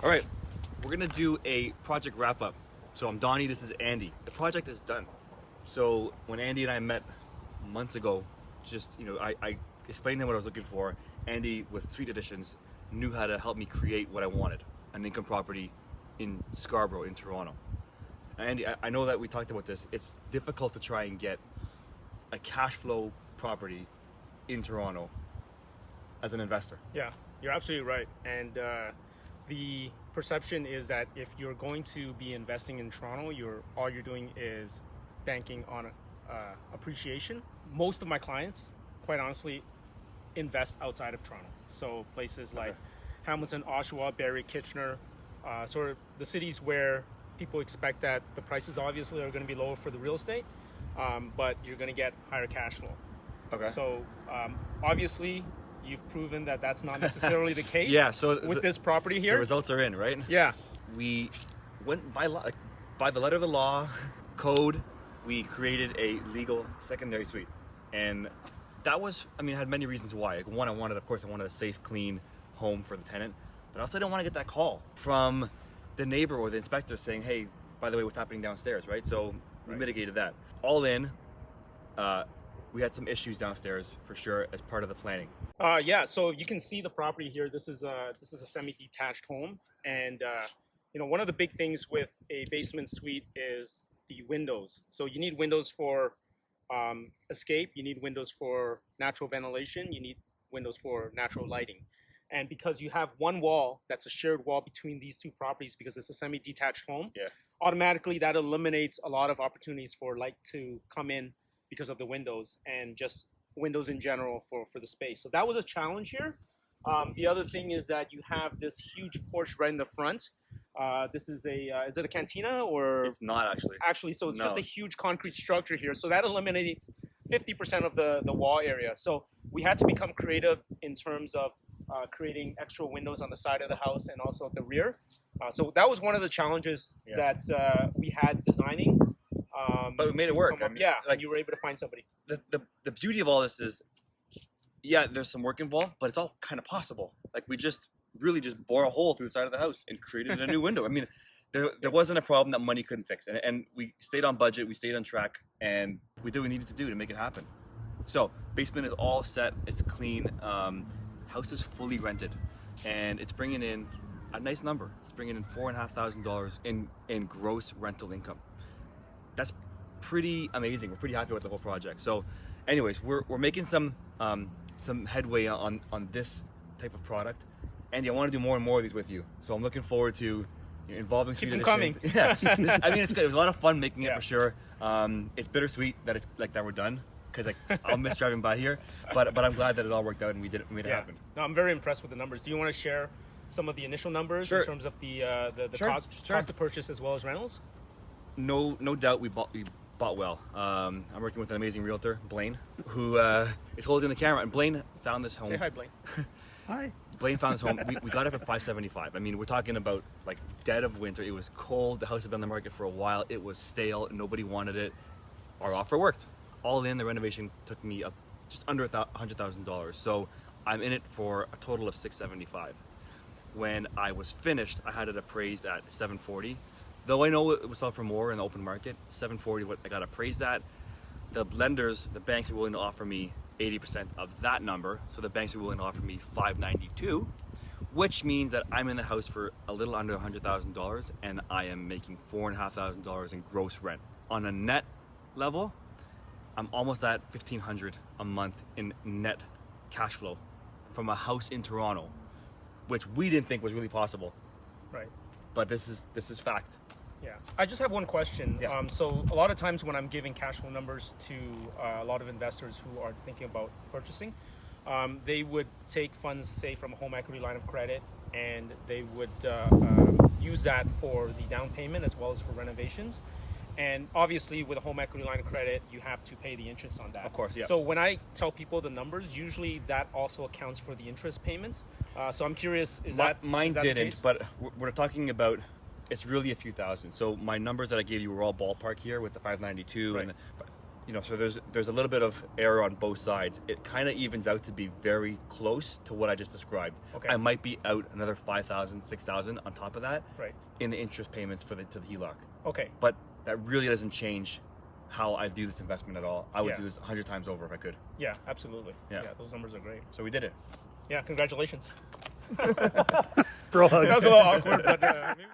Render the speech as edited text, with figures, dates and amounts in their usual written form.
All right, we're gonna do a project wrap up. So I'm Donny, this is Andy. The project is done. So when Andy and I met months ago, just, I explained to him what I was looking for. Andy, with Suite Additions, knew how to help me create what I wanted, an income property in Scarborough, in Toronto. Now, Andy, I know that we talked about this. It's difficult to try and get a cash flow property in Toronto as an investor. Yeah, you're absolutely right. And the perception is that if you're going to be investing in Toronto, all you're doing is banking on appreciation. Most of my clients, quite honestly, invest outside of Toronto. So places like Hamilton, Oshawa, Barrie, Kitchener, sort of the cities where people expect that the prices obviously are going to be lower for the real estate, but you're going to get higher cash flow. Okay. So obviously, you've proven that that's not necessarily the case. Yeah. So with this property here, the results are in, right? Yeah. We went by the letter of the law, code. We created a legal secondary suite, and that was, had many reasons why. Like, one, I wanted a safe, clean home for the tenant, but also I didn't want to get that call from the neighbor or the inspector saying, "Hey, by the way, what's happening downstairs?" Right? So we mitigated that. All in, we had some issues downstairs for sure as part of the planning. Yeah. So you can see the property here. This is a semi-detached home, and one of the big things with a basement suite is the windows. So you need windows for escape. You need windows for natural ventilation. You need windows for natural lighting. And because you have one wall that's a shared wall between these two properties, because it's a semi-detached home, automatically that eliminates a lot of opportunities for light to come in because of the windows, and just windows in general for the space. So that was a challenge here. The other thing is that you have this huge porch right in the front. This is is it a cantina or? It's not actually. Actually, so it's just a huge concrete structure here. So that eliminates 50% of the wall area. So we had to become creative in terms of creating extra windows on the side of the house and also at the rear. So that was one of the challenges that we had designing. But we made it work. You were able to find somebody. The beauty of all this is, there's some work involved, but it's all kind of possible. Like, we just bore a hole through the side of the house and created a new window. There wasn't a problem that money couldn't fix, and we stayed on budget, we stayed on track, and we did what we needed to do to make it happen. So basement is all set, it's clean, house is fully rented, and it's bringing in a nice number. It's bringing in $4,500 in gross rental income. That's pretty amazing. We're pretty happy with the whole project. So anyways, we're making some headway on this type of product. Andy, I want to do more and more of these with you. So I'm looking forward to involving Suite Additions. Keep them coming. Yeah, it's good. It was a lot of fun making it for sure. It's bittersweet that it's like that we're done, because I'll miss driving by here. But I'm glad that it all worked out and we made it happen. No, I'm very impressed with the numbers. Do you want to share some of the initial numbers in terms of the cost to purchase as well as rentals? No doubt we bought well. I'm working with an amazing realtor, Blaine, who is holding the camera. And Blaine found this home. Say hi, Blaine. Hi. Blaine found this home. We got it for $575. We're talking about like dead of winter. It was cold. The house had been on the market for a while. It was stale. Nobody wanted it. Our offer worked. All in, the renovation took me up just under $100,000. So I'm in it for a total of $675. When I was finished, I had it appraised at $740. Though I know it would sell for more in the open market, $740 what I got appraised at. The lenders, the banks, are willing to offer me 80% of that number. So the banks are willing to offer me $592, which means that I'm in the house for a little under $100,000, and I am making $4,500 in gross rent. On a net level, I'm almost at $1,500 a month in net cash flow from a house in Toronto, which we didn't think was really possible. Right. But this is fact. Yeah, I just have one question. Yeah. So a lot of times when I'm giving cash flow numbers to a lot of investors who are thinking about purchasing, they would take funds, say, from a home equity line of credit, and they would use that for the down payment as well as for renovations. And obviously, with a home equity line of credit, you have to pay the interest on that. Of course, yeah. So when I tell people the numbers, usually that also accounts for the interest payments. So I'm curious, mine the didn't, case? but we're talking about, it's really a few thousand. So my numbers that I gave you were all ballpark here with the 592, right. so there's a little bit of error on both sides. It kind of evens out to be very close to what I just described. Okay. I might be out another 5,000, 6,000 on top of that, Right. in the interest payments to the HELOC. Okay. But that really doesn't change how I do this investment at all. I would Yeah. do this 100 times over if I could. Yeah, absolutely. Yeah. Those numbers are great. So we did it. Yeah, congratulations. Bro, That was a little awkward, but maybe.